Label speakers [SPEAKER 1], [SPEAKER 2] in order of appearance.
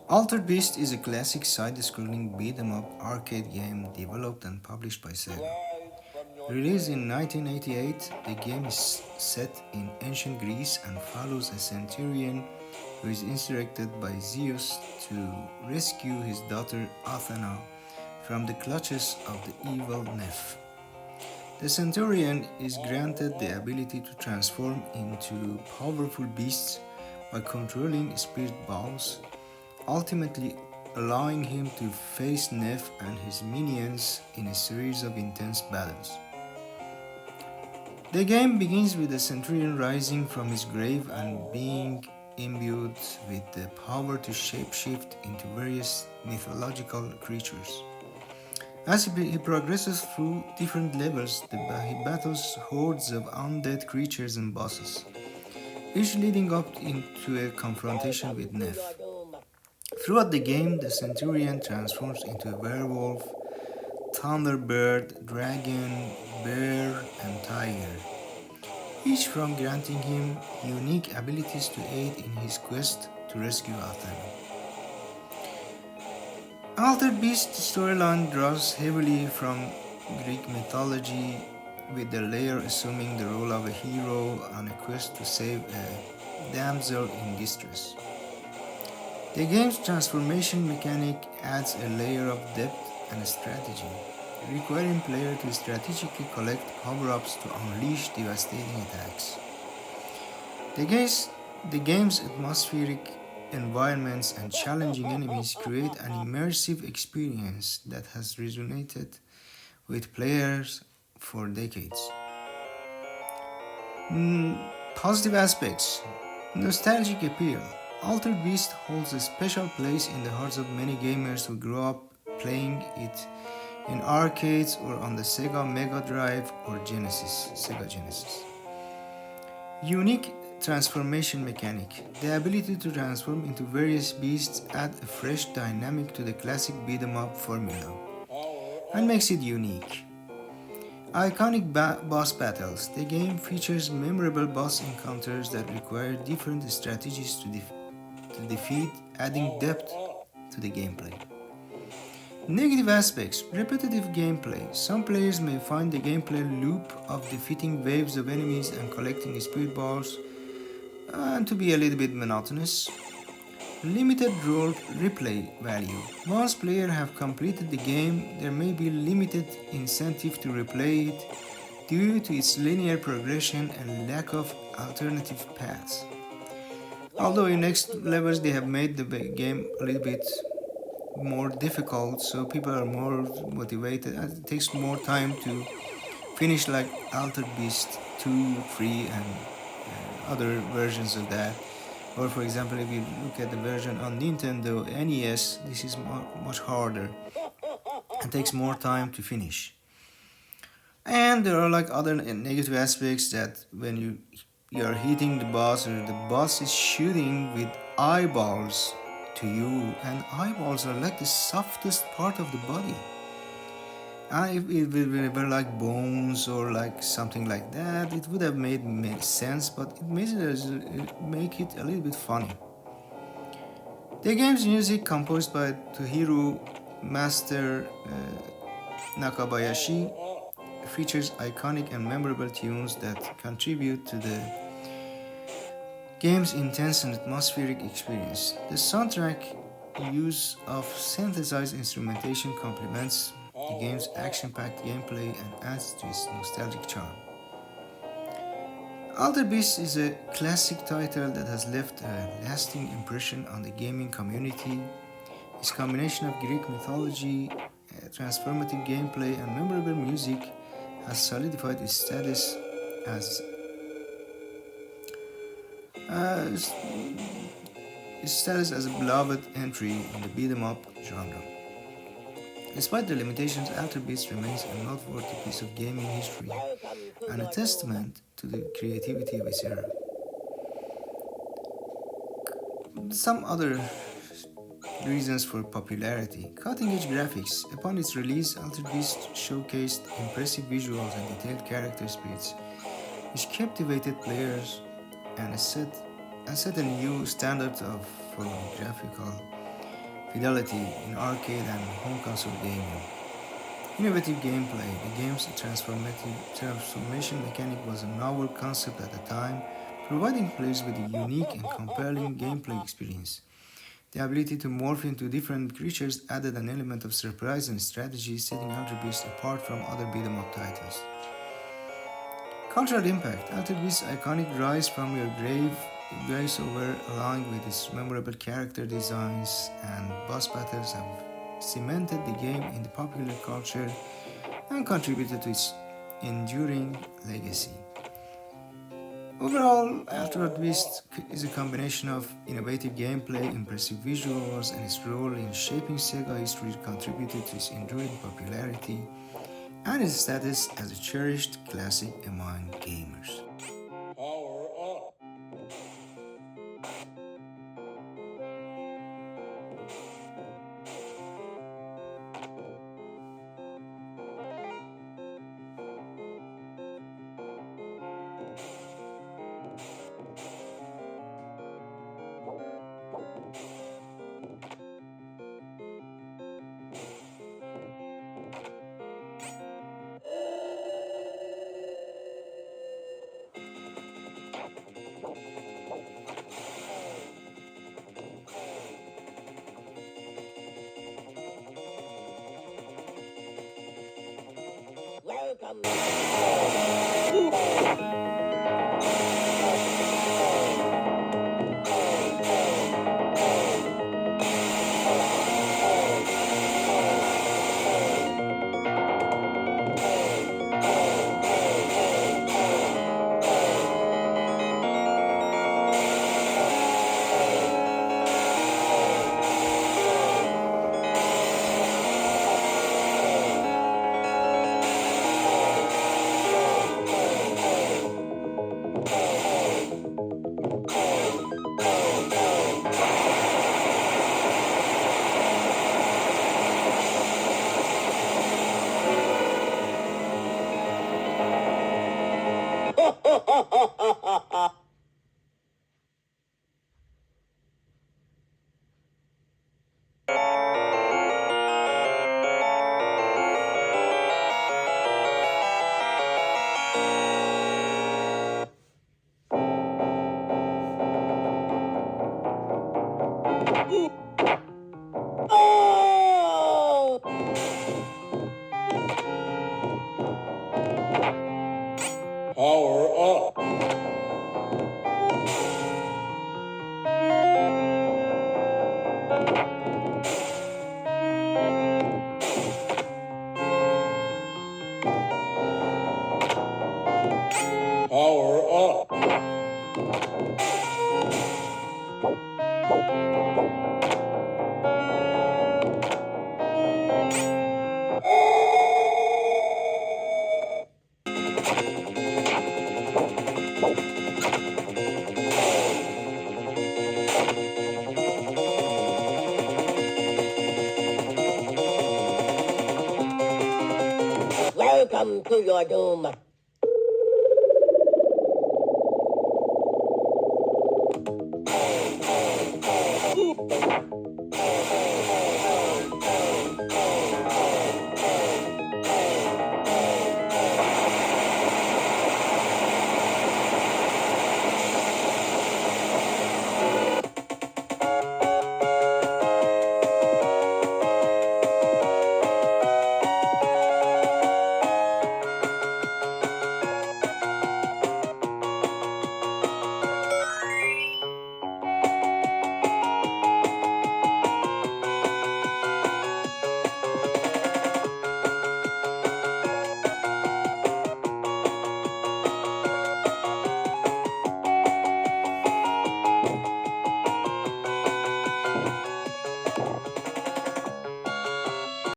[SPEAKER 1] Altered Beast is a classic side-scrolling beat-em-up arcade game developed and published by Sega. Released in 1988, the game is set in ancient Greece and follows a centurion who is instructed by Zeus to rescue his daughter Athena from the clutches of the evil Nymph. The centurion is granted the ability to transform into powerful beasts by controlling spirit balls, ultimately allowing him to face Neff and his minions in a series of intense battles. The game begins with the centurion rising from his grave and being imbued with the power to shapeshift into various mythological creatures. As he progresses through different levels, he battles hordes of undead creatures and bosses, each leading up into a confrontation with Neff. Throughout the game, the Centurion transforms into a werewolf, thunderbird, dragon, bear, and tiger, each from granting him unique abilities to aid in his quest to rescue Athena. Altered Beast storyline draws heavily from Greek mythology, with the layer assuming the role of a hero on a quest to save a damsel in distress. The game's transformation mechanic adds a layer of depth and strategy, requiring players to strategically collect power-ups to unleash devastating attacks. The game's, the game's atmospheric environments and challenging enemies create an immersive experience that has resonated with players for decades. Positive aspects: nostalgic appeal. Altered Beast holds a special place in the hearts of many gamers who grew up playing it in arcades or on the Sega Mega Drive or Sega Genesis. Unique transformation mechanic. The ability to transform into various beasts adds a fresh dynamic to the classic beat 'em up formula and makes it unique. Iconic boss battles. The game features memorable boss encounters that require different strategies to defeat, adding depth to the gameplay. Negative aspects: repetitive gameplay. Some players may find the gameplay loop of defeating waves of enemies and collecting spirit balls to be a little bit monotonous. Limited role replay value. Once players have completed the game, there may be limited incentive to replay it due to its linear progression and lack of alternative paths. Although in next levels they have made the game a little bit more difficult, so people are more motivated and it takes more time to finish, like Altered Beast 2, 3, and other versions of that. Or for example, if you look at the version on Nintendo NES, this is much harder and takes more time to finish. And there are like other negative aspects, that when you are hitting the boss, or the boss is shooting with eyeballs to you, and eyeballs are like the softest part of the body. If it were like bones or like something like that, it would have made sense, but it make it a little bit funny. The game's music, composed by Tohiro Master Nakabayashi, features iconic and memorable tunes that contribute to the game's intense and atmospheric experience. The soundtrack use of synthesized instrumentation complements the game's action-packed gameplay and adds to its nostalgic charm. Altered Beast is a classic title that has left a lasting impression on the gaming community. Its combination of Greek mythology, transformative gameplay, and memorable music has solidified as its status as a beloved entry in the beat 'em up genre. Despite the limitations, Altered Beast remains a noteworthy piece of gaming history and a testament to the creativity of its era. Some other reasons for popularity: cutting-edge graphics. Upon its release, Altered Beast showcased impressive visuals and detailed character sprites, which captivated players and set a new standard for graphical fidelity in arcade and home console gaming. Innovative gameplay. The game's transformation mechanic was a novel concept at the time, providing players with a unique and compelling gameplay experience. The ability to morph into different creatures added an element of surprise and strategy, setting Altered Beast apart from other beat-em-up titles. Cultural impact. Altered Beast's iconic Rise from Your Grave voiceover, along with its memorable character designs and boss battles, have cemented the game in the popular culture and contributed to its enduring legacy. Overall, Altered Beast is a combination of innovative gameplay, impressive visuals, and its role in shaping Sega history contributed to its enduring popularity and its status as a cherished classic among gamers. Power up! Welcome. Power up. Power up. Welcome to your doom.